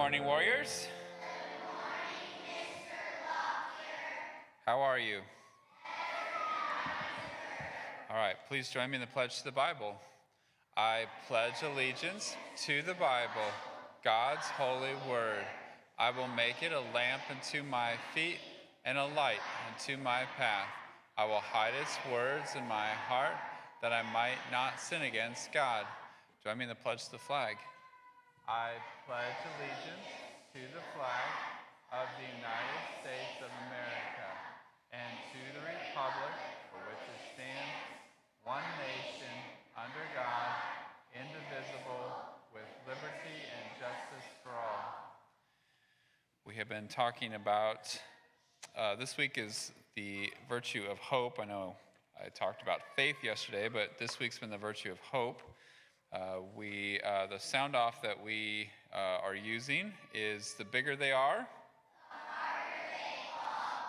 morning, warriors. How are you? All right, please join me in the pledge to the Bible. I pledge allegiance to the Bible, God's holy word. I will make it a lamp unto my feet and a light unto my path. I will hide its words in my heart that I might not sin against God. Join me in the pledge to the flag. I pledge allegiance to the flag of the United States of America and to the republic for which it stands, one nation, under God, indivisible, with liberty and justice for all. We have been talking about, this week is the virtue of hope. I know I talked about faith yesterday, but this week's been the virtue of hope. The sound off that we are using is The Bigger They Are.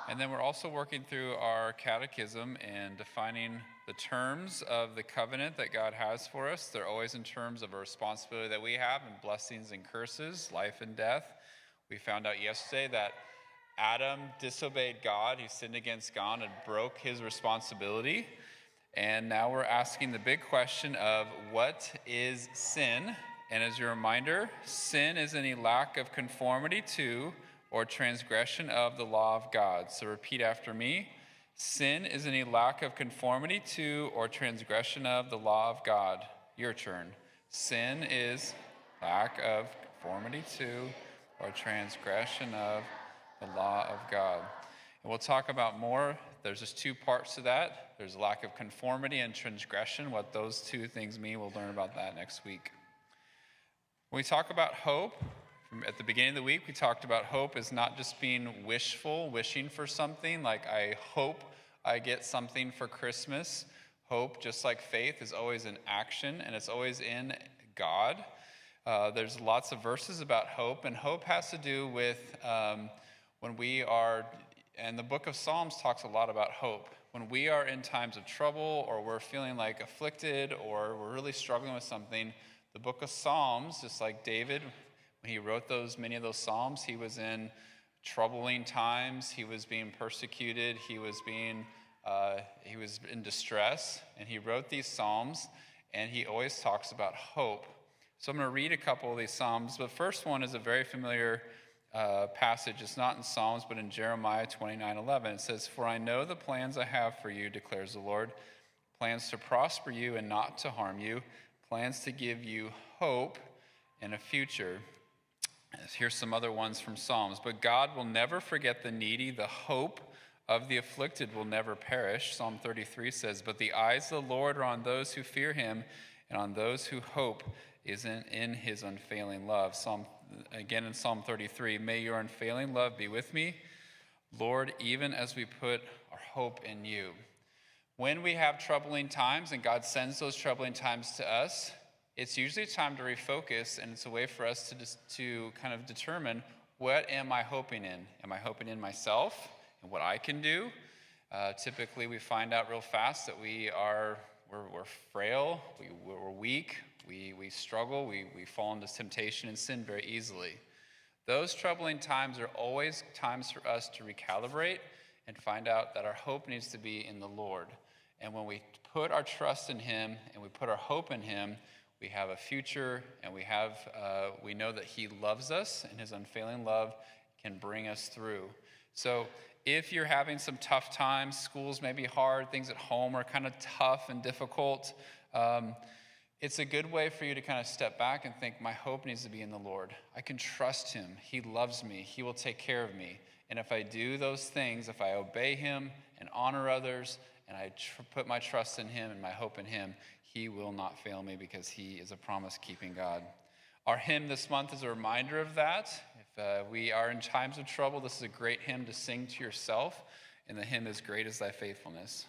And then we're also working through our catechism and defining the terms of the covenant that God has for us. They're always in terms of a responsibility that we have and blessings and curses, life and death. We found out yesterday that Adam disobeyed God. He sinned against God and broke his responsibility. And now we're asking the big question of what is sin? And as a reminder, sin is any lack of conformity to or transgression of the law of God. So repeat after me. Sin is any lack of conformity to or transgression of the law of God. Your turn. Sin is lack of conformity to or transgression of the law of God. And we'll talk about more. There's just two parts to that. There's lack of conformity and transgression. What those two things mean, we'll learn about that next week. When we talk about hope, at the beginning of the week, we talked about hope as not just being wishful, wishing for something, like I hope I get something for Christmas. Hope, just like faith, is always in action, and it's always in God. There's lots of verses about hope, and hope has to do with when we are, and the book of Psalms talks a lot about hope. When we are in times of trouble, or we're feeling like afflicted, or we're really struggling with something, the book of Psalms, just like David, when he wrote many of those Psalms, he was in troubling times. He was being persecuted. He was in distress, and he wrote these Psalms, and he always talks about hope. So I'm going to read a couple of these Psalms. The first one is a very familiar passage. It's not in Psalms, but in Jeremiah 29:11. It says, "For I know the plans I have for you, declares the Lord, plans to prosper you and not to harm you, plans to give you hope and a future." Here's some other ones from Psalms. "But God will never forget the needy. The hope of the afflicted will never perish." Psalm 33 says, "But the eyes of the Lord are on those who fear him, and on those who hope is in his unfailing love." Again in Psalm 33, "May your unfailing love be with me, Lord, even as we put our hope in you." When we have troubling times, and God sends those troubling times to us, it's usually time to refocus, and it's a way for us to kind of determine, what am I hoping in? Am I hoping in myself and what I can do? Typically, we find out real fast that we're frail, we're weak, we struggle, we fall into temptation and sin very easily. Those troubling times are always times for us to recalibrate and find out that our hope needs to be in the Lord. And when we put our trust in him and we put our hope in him, we have a future, and we know that he loves us, and his unfailing love can bring us through. So if you're having some tough times, schools may be hard, things at home are kind of tough and difficult, it's a good way for you to kind of step back and think, my hope needs to be in the Lord. I can trust him. He loves me. He will take care of me. And if I do those things, if I obey him and honor others, and I put my trust in him and my hope in him, he will not fail me, because he is a promise-keeping God. Our hymn this month is a reminder of that. If we are in times of trouble, this is a great hymn to sing to yourself, and the hymn is "Great is Thy Faithfulness."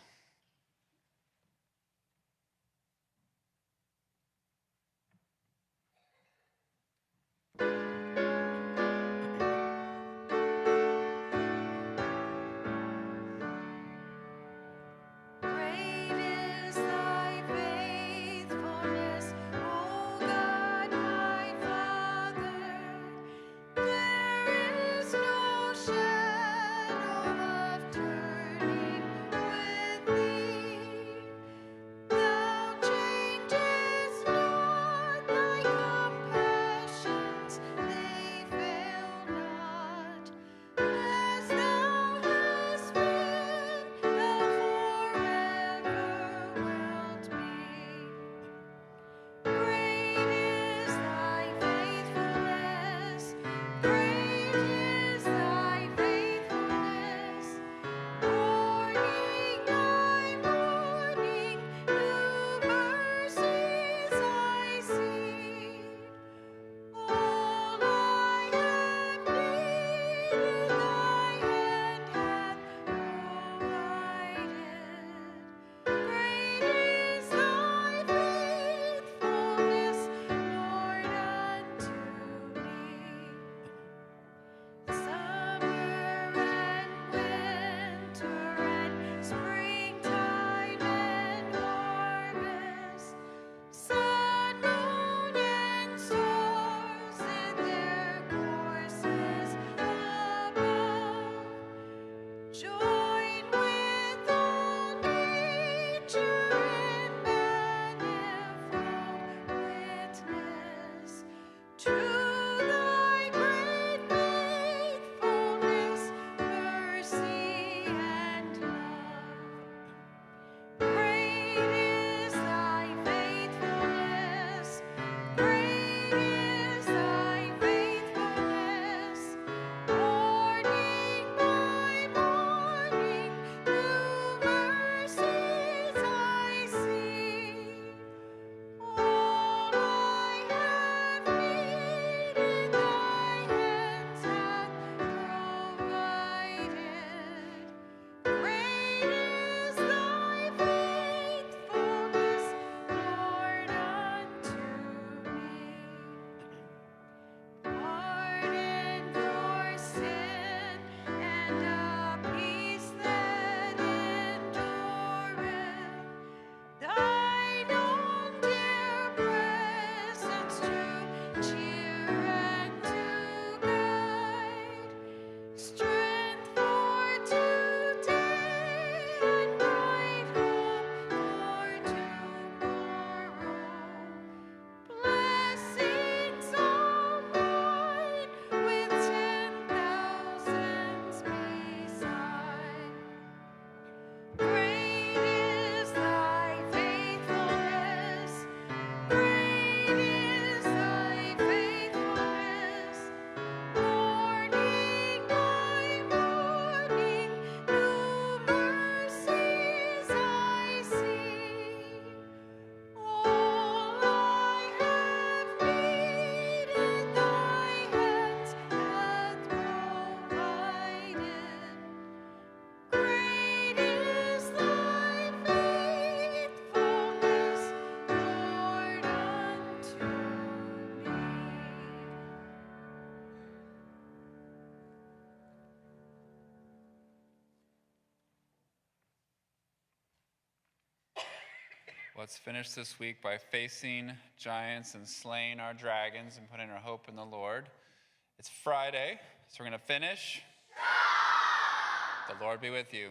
Let's finish this week by facing giants and slaying our dragons and putting our hope in the Lord. It's Friday, so we're going to finish. The Lord be with you.